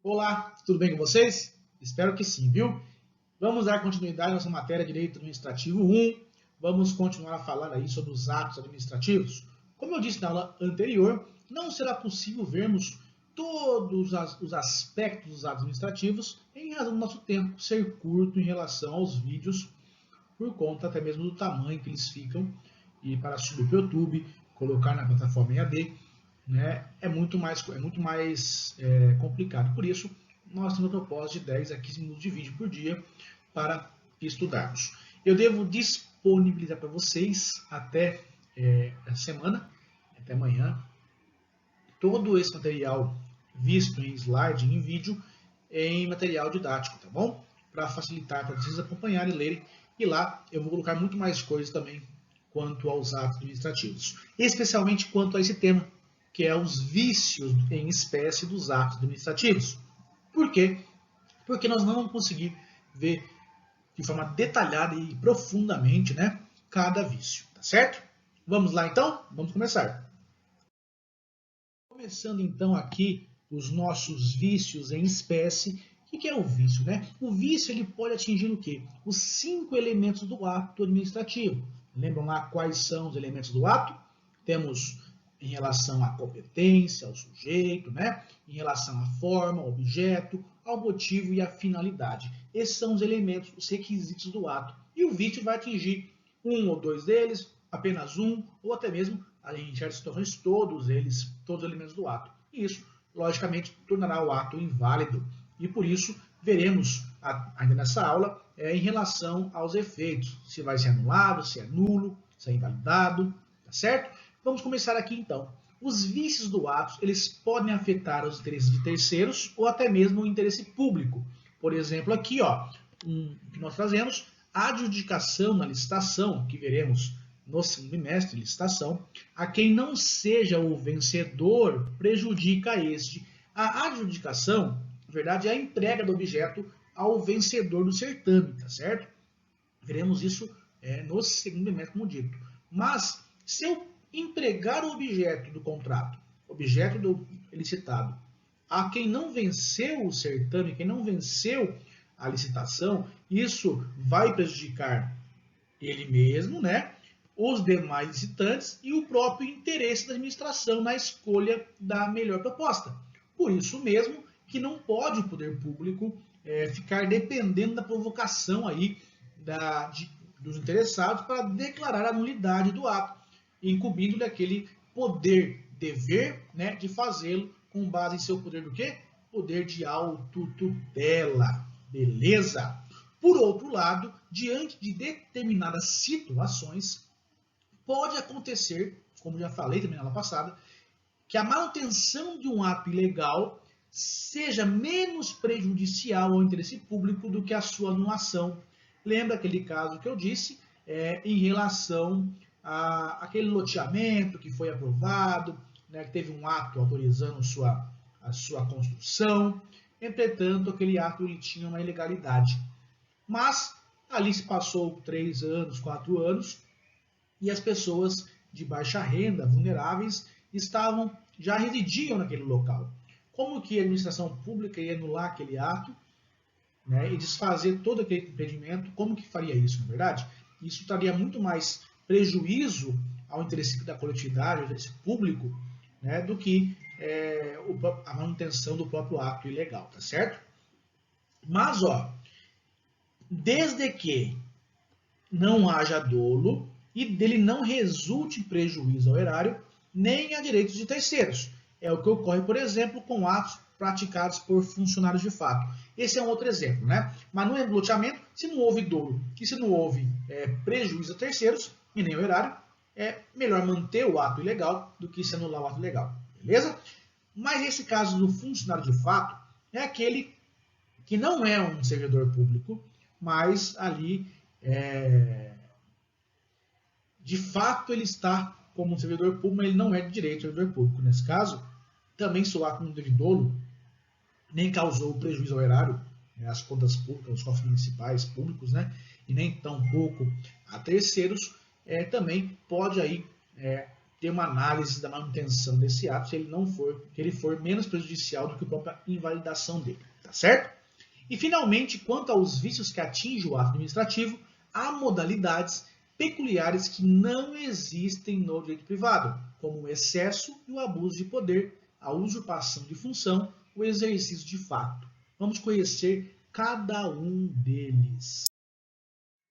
Olá, tudo bem com vocês? Espero que sim, viu? Vamos dar continuidade à nossa matéria de Direito Administrativo 1. Vamos continuar falando aí sobre os atos administrativos. Como eu disse na aula anterior, não será possível vermos todos os aspectos dos atos administrativos em razão do nosso tempo ser curto em relação aos vídeos, por conta até mesmo do tamanho que eles ficam, e para subir para o YouTube, colocar na plataforma EAD, né, é muito mais complicado. Por isso, nós temos a proposta de 10 a 15 minutos de vídeo por dia para estudarmos. Eu devo disponibilizar para vocês até essa semana, até amanhã, todo esse material visto em slide, em vídeo, em material didático, tá bom? Para facilitar, para vocês acompanharem e lerem. E lá eu vou colocar muito mais coisas também quanto aos atos administrativos, especialmente quanto a esse tema, que é os vícios em espécie dos atos administrativos. Por quê? Porque nós não vamos conseguir ver de forma detalhada e profundamente, né, cada vício, tá certo? Vamos lá então? Vamos começar. Começando então aqui os nossos vícios em espécie. O que é o vício, né? O vício ele pode atingir o quê? Os 5 elementos do ato administrativo. Lembram lá quais são os elementos do ato? Temos em relação à competência, ao sujeito, né? Em relação à forma, ao objeto, ao motivo e à finalidade. Esses são os elementos, os requisitos do ato. E o vício vai atingir um ou dois deles, apenas um, ou até mesmo, em certas situações, todos os elementos do ato. E isso, logicamente, tornará o ato inválido. E por isso, veremos ainda nessa aula em relação aos efeitos, se vai ser anulado, se é nulo, se é invalidado, tá certo? Vamos começar aqui então. Os vícios do ato, eles podem afetar os interesses de terceiros ou até mesmo o interesse público. Por exemplo, aqui, ó, que nós trazemos, a adjudicação na licitação, que veremos no segundo bimestre, licitação, a quem não seja o vencedor prejudica este. A adjudicação, na verdade, é a entrega do objeto ao vencedor do certame, tá certo? Veremos isso no segundo bimestre, como dito. Mas, se eu empregar o objeto do contrato, objeto do licitado, a quem não venceu o certame, quem não venceu a licitação, isso vai prejudicar ele mesmo, né? Os demais licitantes e o próprio interesse da administração na escolha da melhor proposta. Por isso mesmo que não pode o poder público ficar dependendo da provocação aí dos interessados para declarar a nulidade do ato, incumbindo-lhe aquele poder, dever, né, de fazê-lo com base em seu poder do quê? Poder de autotutela. Beleza? Por outro lado, diante de determinadas situações, pode acontecer, como já falei também na aula passada, que a manutenção de um ato ilegal seja menos prejudicial ao interesse público do que a sua anulação. Lembra aquele caso que eu disse em relação àquele loteamento que foi aprovado, né, que teve um ato autorizando a sua construção, entretanto, aquele ato ele tinha uma ilegalidade. Mas ali se passou 3 anos, 4 anos, e as pessoas de baixa renda, vulneráveis, já residiam naquele local. Como que a administração pública ia anular aquele ato, né, e desfazer todo aquele impedimento? Como que faria isso, na verdade? Isso traria muito mais prejuízo ao interesse da coletividade, ao interesse público, né, do que a manutenção do próprio ato ilegal, tá certo? Mas, ó, desde que não haja dolo e dele não resulte prejuízo ao erário, nem a direitos de terceiros. É o que ocorre, por exemplo, com atos praticados por funcionários de fato. Esse é um outro exemplo, né? Mas no loteamento, se não houve dolo e se não houve prejuízo a terceiros e nem ao erário, é melhor manter o ato ilegal do que se anular o ato legal, beleza? Mas esse caso do funcionário de fato é aquele que não é um servidor público, mas ali de fato ele está como um servidor público, mas ele não é de direito servidor público. Nesse caso, também se o ato não teve dolo, nem causou prejuízo ao erário, às contas públicas, aos cofres municipais públicos, né, e nem tampouco a terceiros, também pode aí ter uma análise da manutenção desse ato se ele for menos prejudicial do que a própria invalidação dele, tá certo? E finalmente, quanto aos vícios que atingem o ato administrativo, há modalidades peculiares que não existem no direito privado, como o excesso e o abuso de poder, a usurpação de função, o exercício de fato. Vamos conhecer cada um deles.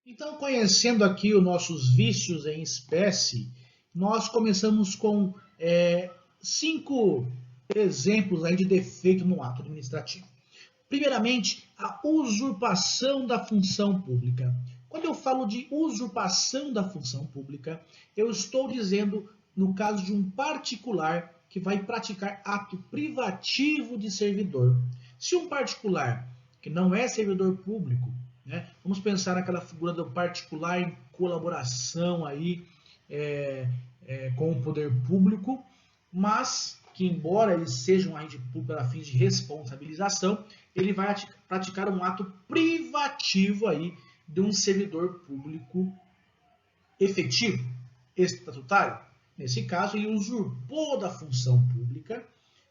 Então, conhecendo aqui os nossos vícios em espécie, nós começamos com 5 exemplos aí de defeito no ato administrativo. Primeiramente, a usurpação da função pública. Quando eu falo de usurpação da função pública, eu estou dizendo no caso de um particular que vai praticar ato privativo de servidor. Se um particular que não é servidor público, né, vamos pensar naquela figura do particular em colaboração aí, com o poder público, mas que, embora ele seja um agente público para fins de responsabilização, ele vai praticar um ato privativo aí de um servidor público efetivo, estatutário. Nesse caso, ele usurpou da função pública,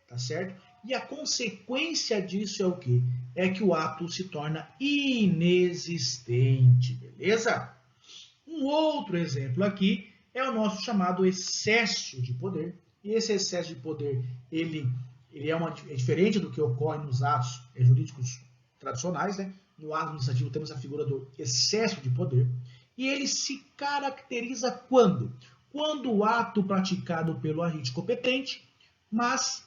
tá certo? E a consequência disso é o quê? É que o ato se torna inexistente, beleza? Um outro exemplo aqui é o nosso chamado excesso de poder. E esse excesso de poder, ele é diferente do que ocorre nos atos jurídicos tradicionais, né? No ato administrativo temos a figura do excesso de poder. E ele se caracteriza quando? Quando o ato praticado pelo agente competente, mas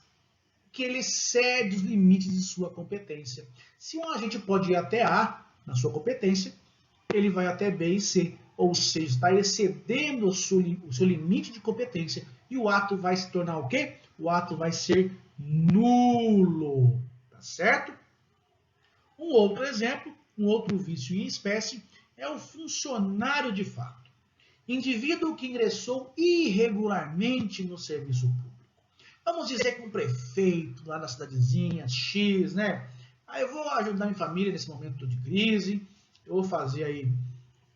que ele excede os limites de sua competência. Se um agente pode ir até A na sua competência, ele vai até B e C, ou seja, está excedendo o seu limite de competência e o ato vai se tornar o quê? O ato vai ser nulo, tá certo? Um outro exemplo, um outro vício em espécie, é o funcionário de fato. Indivíduo que ingressou irregularmente no serviço público. Vamos dizer que um prefeito lá na cidadezinha X, né? Aí eu vou ajudar minha família nesse momento de crise, eu vou fazer aí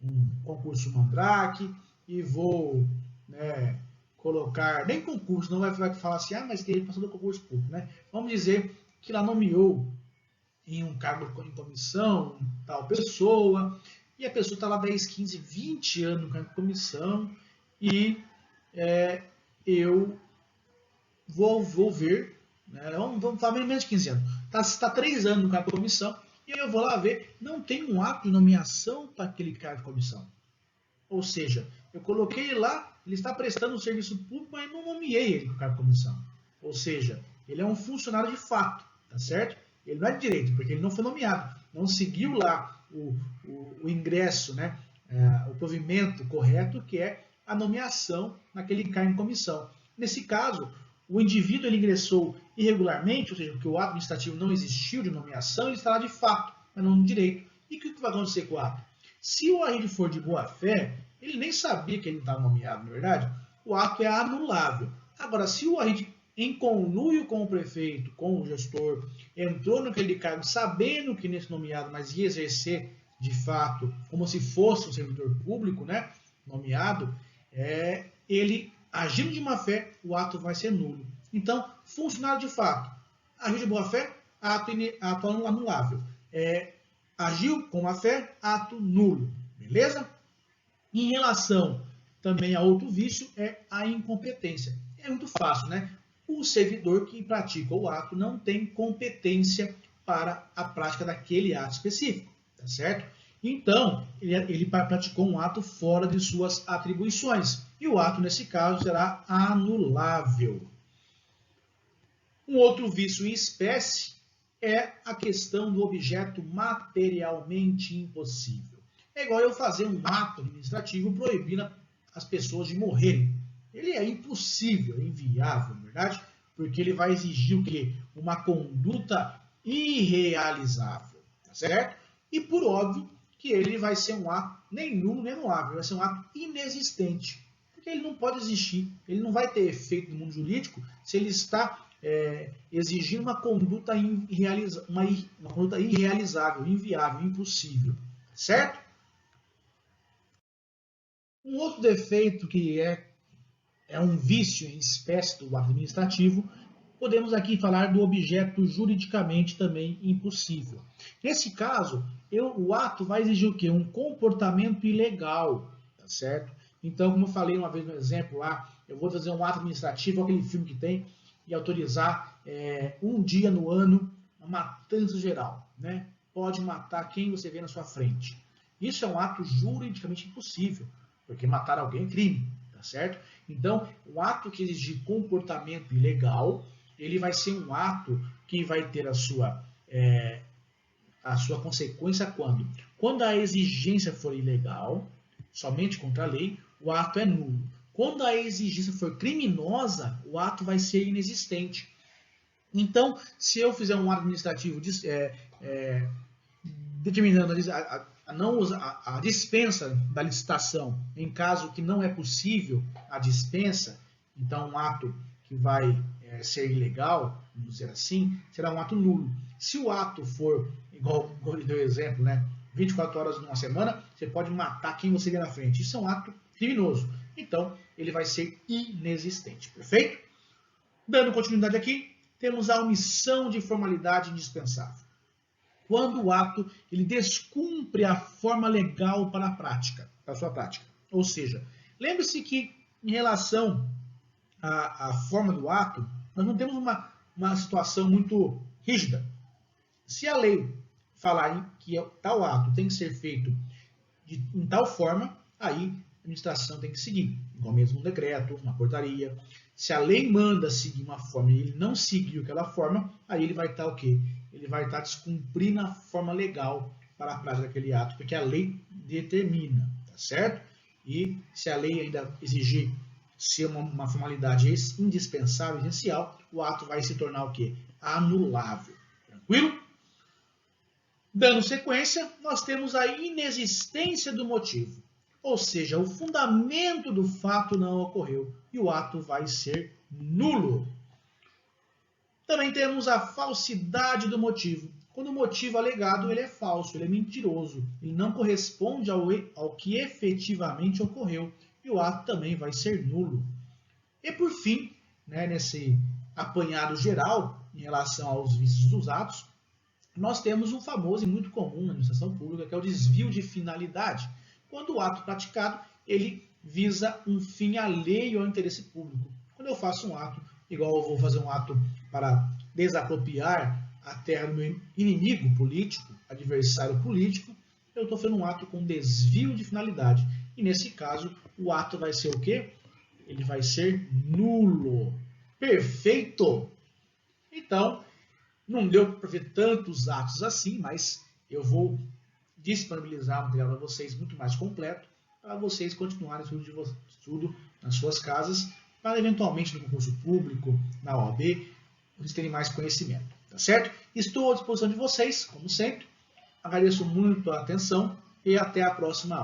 um concurso Mandrake e vou, né, colocar, nem concurso, não vai falar assim, mas que ele passou do concurso público, né? Vamos dizer que ela nomeou em um cargo em comissão tal pessoa, e a pessoa está lá 10, 15, 20 anos no cargo de comissão, e eu vou ver, né, vamos falar menos de 15 anos, está 3 anos no cargo de comissão, e eu vou lá ver, não tem um ato de nomeação para aquele cargo de comissão. Ou seja, eu coloquei ele lá, ele está prestando um serviço público, mas não nomeei ele para o cargo de comissão. Ou seja, ele é um funcionário de fato, tá certo? Ele não é de direito, porque ele não foi nomeado, não seguiu lá o ingresso, né? O provimento correto, que é a nomeação naquele cargo em comissão. Nesse caso, o indivíduo ele ingressou irregularmente, ou seja, porque o ato administrativo não existiu de nomeação, ele está lá de fato, mas não de direito. E o que vai acontecer com o ato? Se o agente for de boa fé, ele nem sabia que ele não estava nomeado, na verdade, o ato é anulável. Agora, se o agente, em conluio com o prefeito, com o gestor, entrou naquele cargo sabendo que nesse nomeado, mas ia exercer de fato como se fosse um servidor público, né, nomeado, ele agindo de má fé, o ato vai ser nulo. Então, funcionário de fato, agiu de boa fé, ato anulável. Agiu com má fé, ato nulo. Beleza? Em relação também a outro vício, é a incompetência. É muito fácil, né? O servidor que pratica o ato não tem competência para a prática daquele ato específico, tá certo? Então, ele praticou um ato fora de suas atribuições, e o ato, nesse caso, será anulável. Um outro vício em espécie é a questão do objeto materialmente impossível. É igual eu fazer um ato administrativo proibindo as pessoas de morrerem. Ele é impossível, é inviável, na verdade, porque ele vai exigir o quê? Uma conduta irrealizável, tá certo? E por óbvio que ele vai ser um ato nem nulo nem anulável, vai ser um ato inexistente, porque ele não pode existir, ele não vai ter efeito no mundo jurídico se ele está exigindo uma conduta irrealizável, inviável, impossível, certo? Um outro defeito que é é um vício em espécie do ato administrativo, podemos aqui falar do objeto juridicamente também impossível. Nesse caso, o ato vai exigir o quê? Um comportamento ilegal, tá certo? Então, como eu falei uma vez no exemplo lá, eu vou fazer um ato administrativo, aquele filme que tem, e autorizar um dia no ano a matança geral, né? Pode matar quem você vê na sua frente. Isso é um ato juridicamente impossível, porque matar alguém é crime, tá certo? Então, o ato que exigir comportamento ilegal, ele vai ser um ato que vai ter a sua consequência quando? Quando a exigência for ilegal, somente contra a lei, o ato é nulo. Quando a exigência for criminosa, o ato vai ser inexistente. Então, se eu fizer um ato administrativo determinando a dispensa da licitação, em caso que não é possível a dispensa, então um ato que vai ser ilegal, vamos dizer assim, será um ato nulo. Se o ato for, igual ele deu exemplo, né, 24 horas numa semana, você pode matar quem você vê na frente. Isso é um ato criminoso. Então, ele vai ser inexistente. Perfeito? Dando continuidade aqui, temos a omissão de formalidade indispensável. Quando o ato ele descumpre a forma legal para a prática, para a sua prática. Ou seja, lembre-se que em relação à forma do ato, nós não temos uma situação muito rígida. Se a lei falar que tal ato tem que ser feito em tal forma, aí a administração tem que seguir, igual mesmo um decreto, uma portaria. Se a lei manda seguir uma forma e ele não seguiu aquela forma, aí ele vai estar o quê? Ele vai estar descumprindo a forma legal para a prática daquele ato, porque a lei determina, tá certo? E se a lei ainda exigir ser uma formalidade indispensável, essencial, o ato vai se tornar o quê? Anulável. Tranquilo? Dando sequência, nós temos a inexistência do motivo. Ou seja, o fundamento do fato não ocorreu e o ato vai ser nulo. Também temos a falsidade do motivo. Quando o motivo alegado ele é falso, ele é mentiroso, ele não corresponde ao que efetivamente ocorreu e o ato também vai ser nulo. E por fim, né, nesse apanhado geral em relação aos vícios dos atos, nós temos um famoso e muito comum na administração pública, que é o desvio de finalidade. Quando o ato praticado, ele visa um fim alheio ao interesse público. Quando eu faço um ato, igual eu vou fazer um ato para desapropriar a terra do meu inimigo político, adversário político, eu estou fazendo um ato com desvio de finalidade. E nesse caso, o ato vai ser o quê? Ele vai ser nulo. Perfeito? Então, não deu para ver tantos atos assim, mas eu vou disponibilizar um material para vocês muito mais completo, para vocês continuarem o estudo nas suas casas, para eventualmente no concurso público, na OAB, vocês terem mais conhecimento, tá certo? Estou à disposição de vocês, como sempre. Agradeço muito a atenção e até a próxima aula.